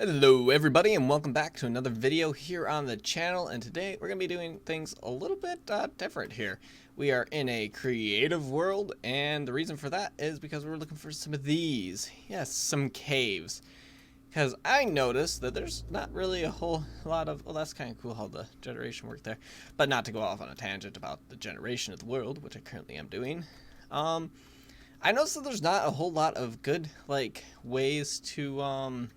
Hello everybody and welcome back to another video here on the channel, and today we're going to be doing things a little bit different here. We are in a creative world, and the reason for that is because we're looking for some of these. Yes, some caves. Because I noticed that there's not really a whole lot of... Well, that's kind of cool how the generation worked there. But not to go off on a tangent about the generation of the world, which I currently am doing. I noticed that there's not a whole lot of good, ways to,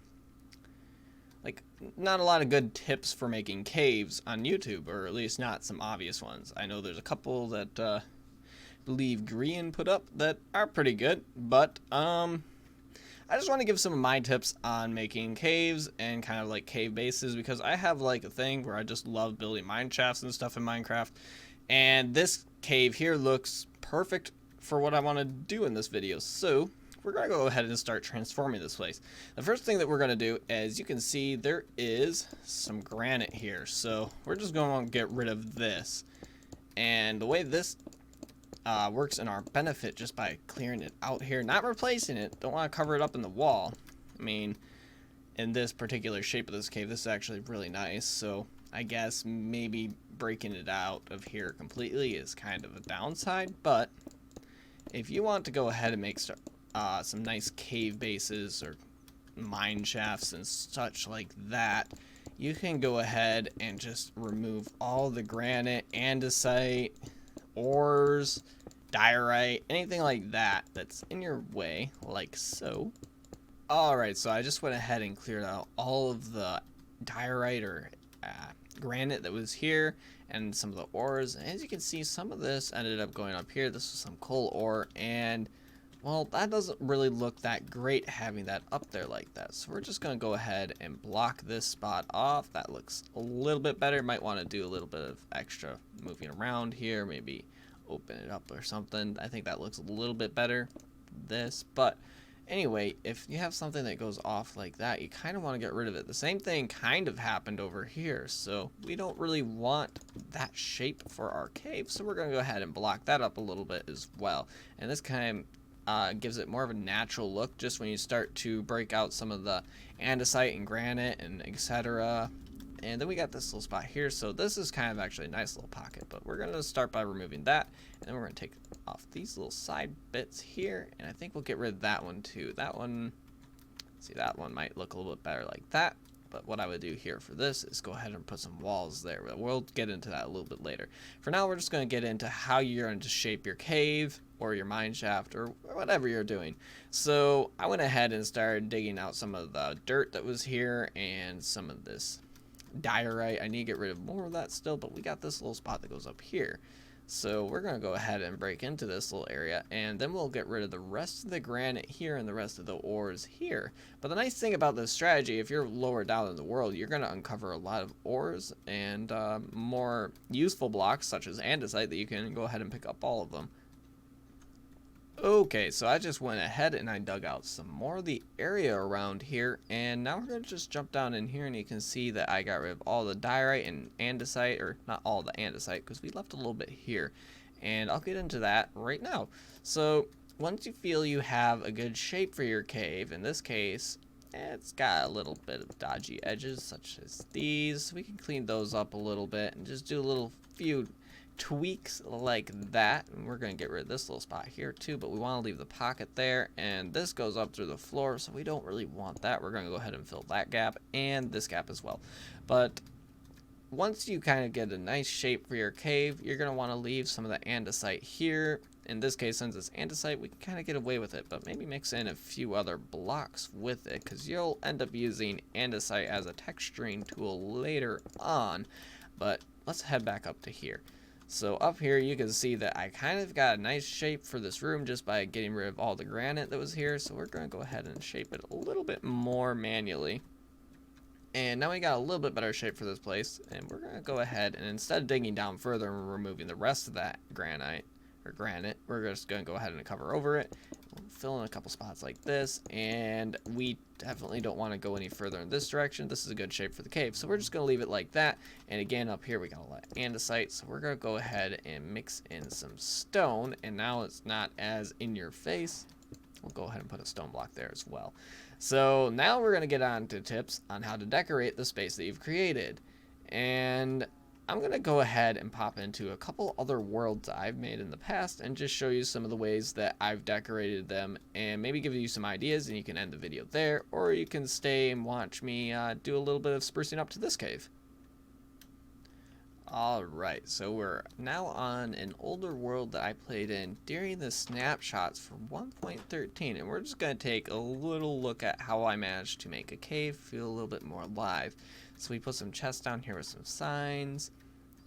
not a lot of good tips for making caves on YouTube, or at least not some obvious ones. I know there's a couple that I believe Grian put up that are pretty good, but I just want to give some of my tips on making caves and kind of like cave bases, because I have like a thing where I just love building mine shafts and stuff in Minecraft, and this cave here looks perfect for what I want to do in this video. So we're going to go ahead and start transforming this place. The first thing that we're going to do, as you can see, there is some granite here. So we're just going to get rid of this. And the way this works in our benefit, just by clearing it out here, not replacing it, don't want to cover it up in the wall. I mean, in this particular shape of this cave, this is actually really nice. So I guess maybe breaking it out of here completely is kind of a downside. But if you want to go ahead and make some nice cave bases or mine shafts and such like that, you can go ahead and just remove all the granite, andesite, ores, diorite, anything like that that's in your way, like so. Alright, so I just went ahead and cleared out all of the diorite or granite that was here and some of the ores. And as you can see, some of this ended up going up here. This was some coal ore, and well, that doesn't really look that great having that up there like that. So we're just going to go ahead and block this spot off. That looks a little bit better. Might want to do a little bit of extra moving around here. Maybe open it up or something. I think that looks a little bit better than this. But anyway, if you have something that goes off like that, you kind of want to get rid of it. The same thing kind of happened over here. So we don't really want that shape for our cave. So we're going to go ahead and block that up a little bit as well. And this kind of gives it more of a natural look just when you start to break out some of the andesite and granite and etc. And then we got this little spot here, so this is kind of actually a nice little pocket, but we're going to start by removing that, and then we're going to take off these little side bits here, and I think we'll get rid of that one too. That one, see, that one might look a little bit better like that. But what I would do here for this is go ahead and put some walls there. We'll get into that a little bit later. For now, we're just going to get into how you're going to shape your cave or your mine shaft or whatever you're doing. So I went ahead and started digging out some of the dirt that was here and some of this diorite. I need to get rid of more of that still, but we got this little spot that goes up here. So we're going to go ahead and break into this little area, and then we'll get rid of the rest of the granite here and the rest of the ores here. But the nice thing about this strategy, if you're lower down in the world, you're going to uncover a lot of ores and more useful blocks such as andesite that you can go ahead and pick up all of them. Okay, so I just went ahead and I dug out some more of the area around here, and now we're going to just jump down in here, and you can see that I got rid of all the diorite and andesite, or not all the andesite because we left a little bit here, and I'll get into that right now. So once you feel you have a good shape for your cave, in this case it's got a little bit of dodgy edges such as these, we can clean those up a little bit and just do a little few tweaks like that. And we're going to get rid of this little spot here too, but we want to leave the pocket there, and this goes up through the floor, so we don't really want that. We're going to go ahead and fill that gap and this gap as well. But once you kind of get a nice shape for your cave, you're going to want to leave some of the andesite here. In this case, since it's andesite, we can kind of get away with it, but maybe mix in a few other blocks with it, because you'll end up using andesite as a texturing tool later on. But let's head back up to here. So up here you can see that I kind of got a nice shape for this room just by getting rid of all the granite that was here. So we're going to go ahead and shape it a little bit more manually. And now we got a little bit better shape for this place. And we're going to go ahead and, instead of digging down further and removing the rest of that granite, we're just going to go ahead and cover over it. We'll fill in a couple spots like this, and we definitely don't want to go any further in this direction. This is a good shape for the cave, so we're just going to leave it like that. And again, up here we got a lot of andesite, so we're going to go ahead and mix in some stone, and now it's not as in your face. We'll go ahead and put a stone block there as well. So now we're going to get on to tips on how to decorate the space that you've created. And I'm going to go ahead and pop into a couple other worlds I've made in the past and just show you some of the ways that I've decorated them and maybe give you some ideas, and you can end the video there, or you can stay and watch me do a little bit of sprucing up to this cave. Alright, so we're now on an older world that I played in during the snapshots for 1.13, and we're just going to take a little look at how I managed to make a cave feel a little bit more alive. So we put some chests down here with some signs,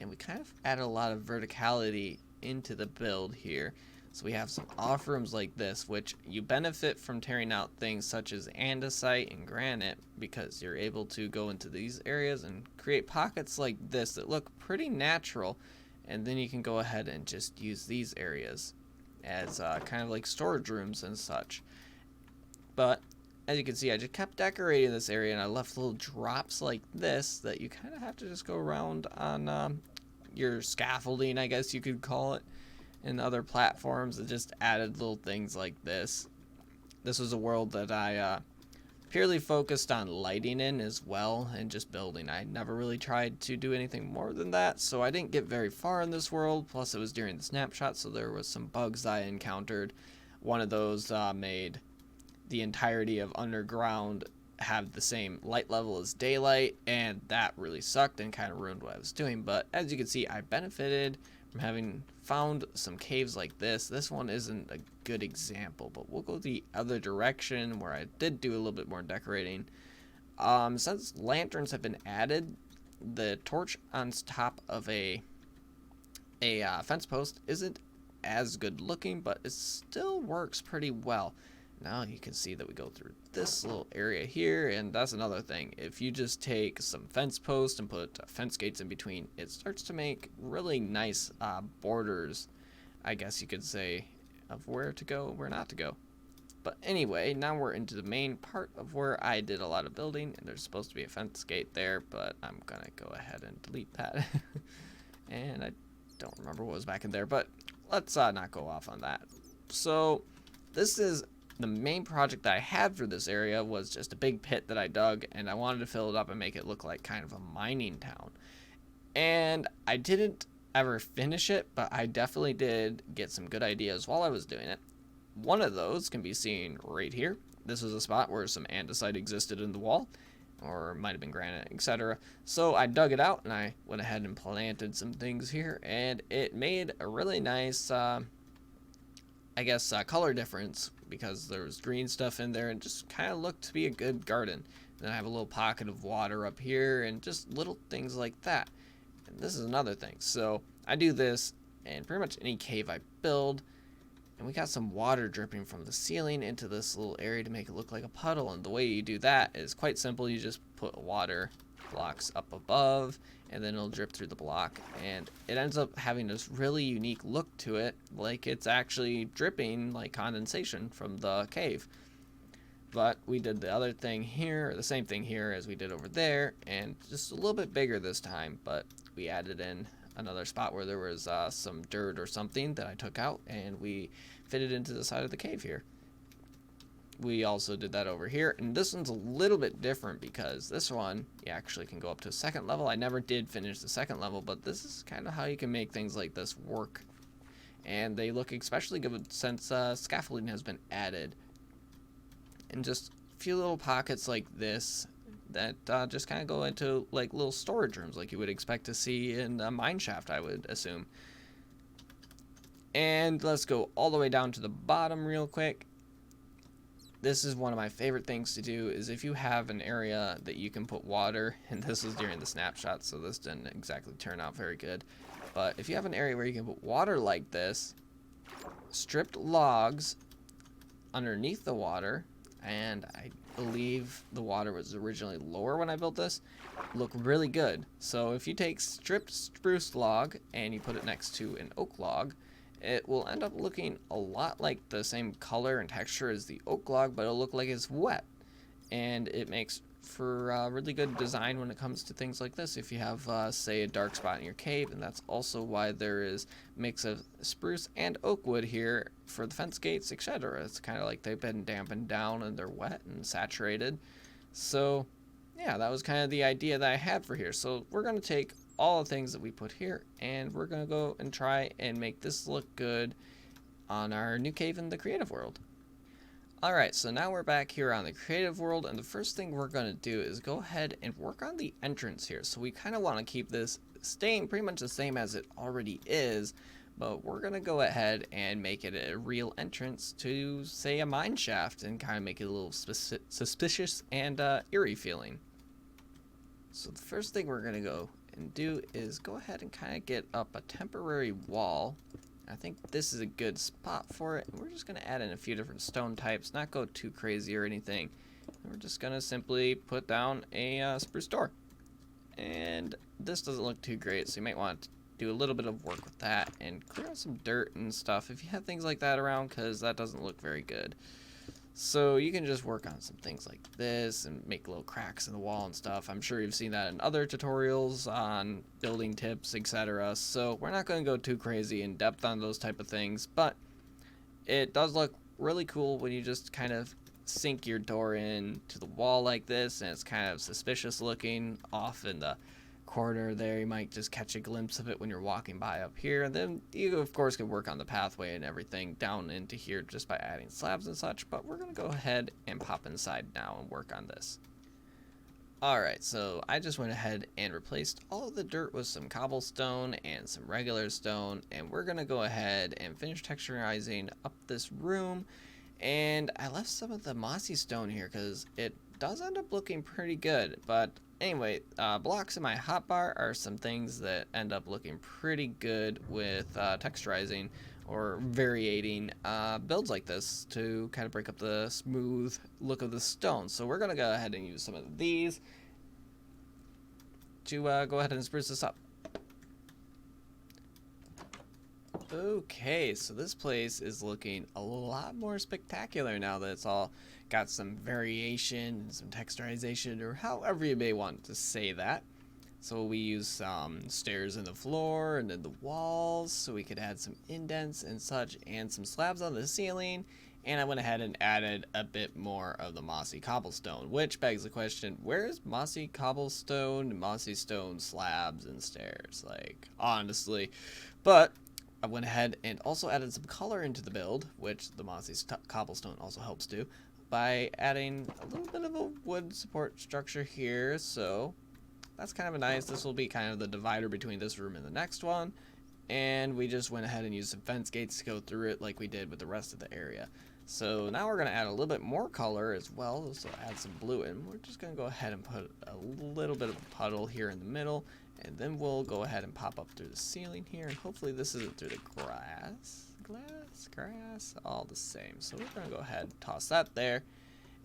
and we kind of added a lot of verticality into the build here. So we have some off rooms like this, which you benefit from tearing out things such as andesite and granite, because you're able to go into these areas and create pockets like this that look pretty natural, and then you can go ahead and just use these areas as kind of like storage rooms and such. But as you can see, I just kept decorating this area, and I left little drops like this that you kind of have to just go around on your scaffolding, I guess you could call it, and other platforms that just added little things like this. This was a world that I purely focused on lighting in as well, and just building. I never really tried to do anything more than that, so I didn't get very far in this world. Plus it was during the snapshot, so there was some bugs I encountered. One of those made the entirety of underground have the same light level as daylight, and that really sucked and kind of ruined what I was doing. But as you can see, I benefited from having found some caves like this. This one isn't a good example, but we'll go the other direction where I did do a little bit more decorating. Since lanterns have been added, the torch on top of a fence post isn't as good looking, but it still works pretty well. Now you can see that we go through this little area here, and that's another thing. If you just take some fence posts and put fence gates in between, it starts to make really nice borders, I guess you could say, of where to go, where not to go. But anyway, now we're into the main part of where I did a lot of building, and there's supposed to be a fence gate there, but I'm gonna go ahead and delete that. And I don't remember what was back in there, but let's not go off on that. So this is the main project that I had for this area, was just a big pit that I dug, and I wanted to fill it up and make it look like kind of a mining town. And I didn't ever finish it, but I definitely did get some good ideas while I was doing it. One of those can be seen right here. This was a spot where some andesite existed in the wall, or might have been granite, etc. So I dug it out, and I went ahead and planted some things here, and it made a really nice color difference, because there was green stuff in there and just kind of looked to be a good garden. Then I have a little pocket of water up here and just little things like that. And this is another thing. So I do this in pretty much any cave I build, and we got some water dripping from the ceiling into this little area to make it look like a puddle. And the way you do that is quite simple. You just put water blocks up above, and then it'll drip through the block, and it ends up having this really unique look to it, like it's actually dripping like condensation from the cave. But we did the other thing here, the same thing here as we did over there, and just a little bit bigger this time, but we added in another spot where there was some dirt or something that I took out, and we fitted into the side of the cave here. We also did that over here, and this one's a little bit different because this one you actually can go up to a second level. I never did finish the second level, but this is kind of how you can make things like this work, and they look especially good since scaffolding has been added. And just a few little pockets like this that just kind of go into like little storage rooms like you would expect to see in a mine shaft, I would assume. And let's go all the way down to the bottom real quick. This is one of my favorite things to do, is if you have an area that you can put water, and this was during the snapshot, so this didn't exactly turn out very good, but if you have an area where you can put water like this, stripped logs underneath the water, and I believe the water was originally lower when I built this, look really good. So if you take stripped spruce log and you put it next to an oak log, it will end up looking a lot like the same color and texture as the oak log, but it'll look like it's wet. and it makes for really good design when it comes to things like this. If you have, say, a dark spot in your cave, and that's also why there is a mix of spruce and oak wood here for the fence gates, etc. It's kind of like they've been dampened down and they're wet and saturated. So, yeah, that was kind of the idea that I had for here. So we're going to take all the things that we put here, and we're going to go and try and make this look good on our new cave in the creative world. Alright, so now we're back here on the creative world, and the first thing we're going to do is go ahead and work on the entrance here. So we kind of want to keep this staying pretty much the same as it already is, but we're going to go ahead and make it a real entrance to, say, a mine shaft, and kind of make it a little suspicious and eerie feeling. So the first thing we're going to go and do is go ahead and kind of get up a temporary wall. I think this is a good spot for it. We're just going to add in a few different stone types, not go too crazy or anything. We're just going to simply put down a spruce door. And this doesn't look too great, so you might want to do a little bit of work with that and clear out some dirt and stuff if you have things like that around, because that doesn't look very good. So you can just work on some things like this and make little cracks in the wall and stuff. I'm sure you've seen that in other tutorials on building tips, etc. So we're not going to go too crazy in depth on those type of things, but it does look really cool when you just kind of sink your door in to the wall like this, and it's kind of suspicious looking off in the corner there. You might just catch a glimpse of it when you're walking by up here. And then you of course can work on the pathway and everything down into here just by adding slabs and such, but we're going to go ahead and pop inside now and work on this. Alright, so I just went ahead and replaced all of the dirt with some cobblestone and some regular stone, and we're going to go ahead and finish texturizing up this room. And I left some of the mossy stone here because it does end up looking pretty good, but anyway, blocks in my hotbar are some things that end up looking pretty good with texturizing or variating builds like this to kind of break up the smooth look of the stone. So we're going to go ahead and use some of these to go ahead and spruce this up. Okay, so this place is looking a lot more spectacular now that it's all got some variation and some texturization, or however you may want to say that. So we use some stairs in the floor and in the walls, so we could add some indents and such, and some slabs on the ceiling. And I went ahead and added a bit more of the mossy cobblestone, which begs the question, where is mossy cobblestone, mossy stone slabs and stairs? Like, honestly. But I went ahead and also added some color into the build, which the mossy cobblestone also helps do, by adding a little bit of a wood support structure here. So that's kind of nice. This will be kind of the divider between this room and the next one. And we just went ahead and used some fence gates to go through it like we did with the rest of the area. So now we're going to add a little bit more color as well. So add some blue in. We're just going to go ahead and put a little bit of a puddle here in the middle. And then we'll go ahead and pop up through the ceiling here. And hopefully this isn't through the grass, all the same. So we're going to go ahead and toss that there.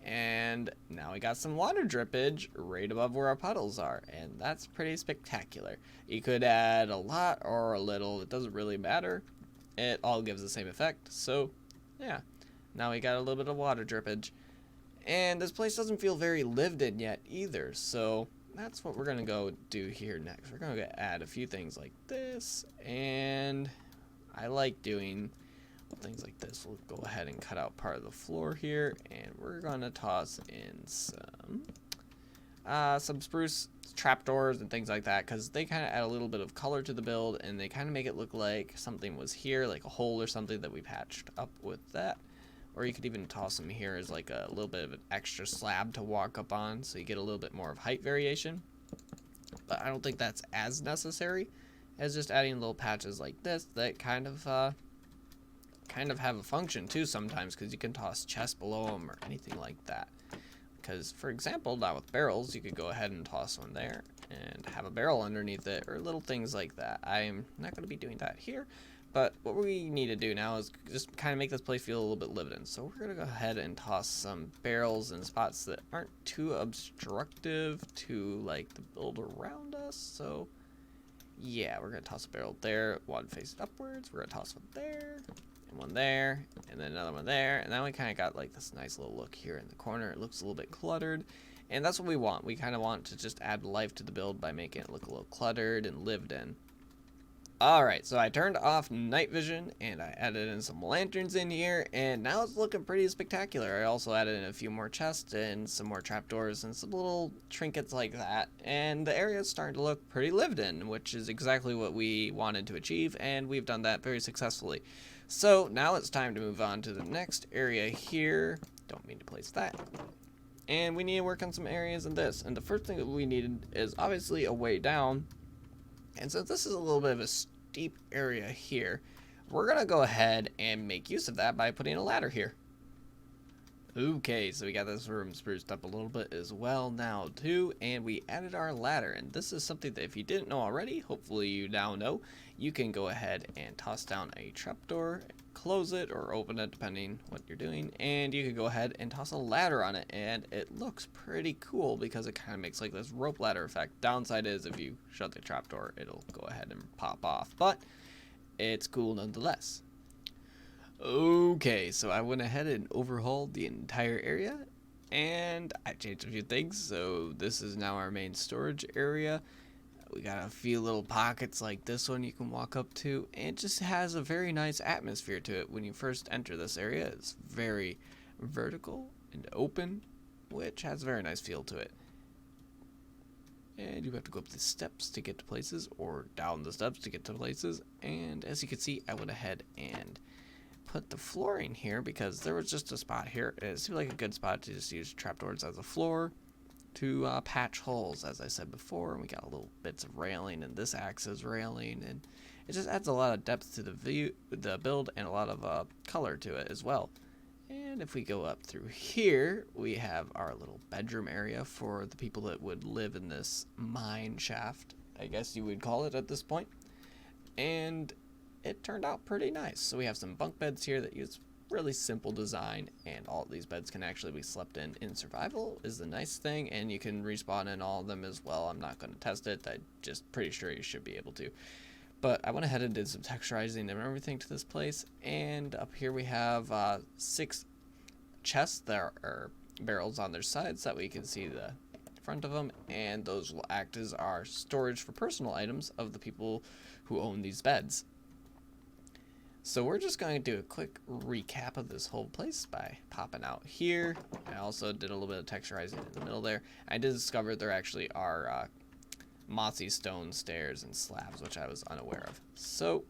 And now we got some water drippage right above where our puddles are. And that's pretty spectacular. You could add a lot or a little. It doesn't really matter. It all gives the same effect. So, yeah. Now we got a little bit of water drippage. And this place doesn't feel very lived in yet either. So that's what we're going to go do here next. We're going to add a few things like this, and I like doing things like this. We'll go ahead and cut out part of the floor here, and we're going to toss in some spruce trapdoors and things like that, because they kind of add a little bit of color to the build, and they kind of make it look like something was here, like a hole or something that we patched up with that. Or you could even toss them here as like a little bit of an extra slab to walk up on, so you get a little bit more of height variation. But I don't think that's as necessary as just adding little patches like this that kind of have a function too sometimes, because you can toss chests below them or anything like that. Because, for example, now with barrels, you could go ahead and toss one there and have a barrel underneath it, or little things like that. I'm not going to be doing that here. But what we need to do now is just kind of make this place feel a little bit lived in. So we're going to go ahead and toss some barrels in spots that aren't too obstructive to like the build around us. So yeah, we're going to toss a barrel there, one facing upwards. We're going to toss one there. and one there, and then another one there, and then we kind of got like this nice little look here in the corner. It looks a little bit cluttered, and that's what we want. We kind of want to just add life to the build by making it look a little cluttered and lived in. Alright, so I turned off night vision and I added in some lanterns in here, and now it's looking pretty spectacular. I also added in a few more chests and some more trapdoors and some little trinkets like that, and the area is starting to look pretty lived in, which is exactly what we wanted to achieve, and we've done that very successfully. So now it's time to move on to the next area here. Don't mean to place that. And we need to work on some areas in this, and the first thing that we needed is obviously a way down. And since this is a little bit of a steep area here, we're gonna go ahead and make use of that by putting a ladder here. Okay, so we got this room spruced up a little bit as well now too, and we added our ladder, and this is something that if you didn't know already, hopefully you now know. You can go ahead and toss down a trapdoor, close it or open it depending what you're doing, and you can go ahead and toss a ladder on it, and it looks pretty cool because it kind of makes like this rope ladder effect. Downside is if you shut the trapdoor, it'll go ahead and pop off, but it's cool nonetheless. Okay, so I went ahead and overhauled the entire area, and I changed a few things. So this is now our main storage area. We got a few little pockets like this one you can walk up to, and it just has a very nice atmosphere to it when you first enter this area. It's very vertical and open, which has a very nice feel to it. And you have to go up the steps to get to places, or down the steps to get to places. And as you can see, I went ahead and put the flooring here because there was just a spot here. It seemed like a good spot to just use trapdoors as a floor to patch holes, as I said before. And we got little bits of railing, and this acts as railing, and it just adds a lot of depth to the build, and a lot of color to it as well. And if we go up through here, we have our little bedroom area for the people that would live in this mine shaft, I guess you would call it at this point. And it turned out pretty nice. So we have some bunk beds here that use really simple design, and all of these beds can actually be slept in survival is the nice thing, and you can respawn in all of them as well. I'm not going to test it. I'm just pretty sure you should be able to. But I went ahead and did some texturizing and everything to this place, and up here we have 6 chests that are barrels on their sides so that we can see the front of them, and those will act as our storage for personal items of the people who own these beds. So we're just going to do a quick recap of this whole place by popping out here. I also did a little bit of texturizing in the middle there. I did discover there actually are mossy stone stairs and slabs, which I was unaware of. So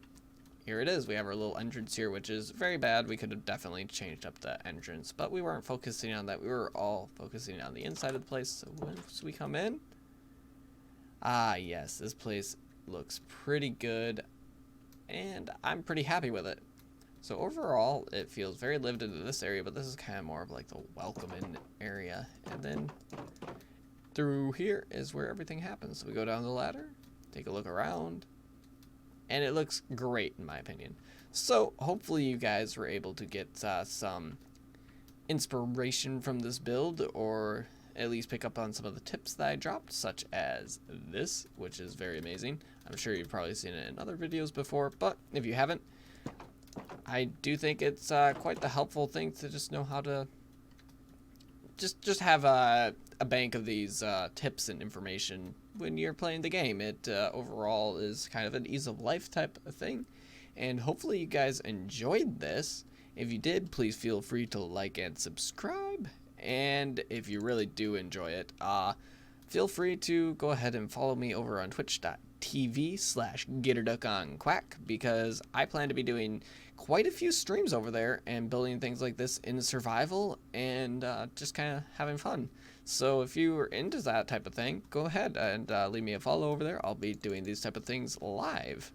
here it is. We have our little entrance here, which is very bad. We could have definitely changed up the entrance, but we weren't focusing on that. We were all focusing on the inside of the place. So once we come in, yes, this place looks pretty good, and I'm pretty happy with it. So overall, it feels very lived into this area, but this is kind of more of like the welcome in area. And then through here is where everything happens. So we go down the ladder, take a look around, and it looks great in my opinion. So hopefully you guys were able to get some inspiration from this build, or at least pick up on some of the tips that I dropped, such as this, which is very amazing. I'm sure you've probably seen it in other videos before, but if you haven't, I do think it's quite the helpful thing to just know how to just have a bank of these tips and information when you're playing the game. It overall is kind of an ease of life type of thing, and hopefully you guys enjoyed this. If you did, please feel free to like and subscribe, and if you really do enjoy it, feel free to go ahead and follow me over on twitch.tv/gatorduckonquack, because I plan to be doing quite a few streams over there and building things like this in survival, and just kind of having fun. So if you are into that type of thing, go ahead and leave me a follow over there. I'll be doing these type of things live.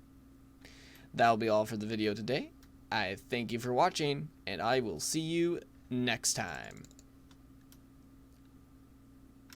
That'll be all for the video today. I thank you for watching, and I will see you next time.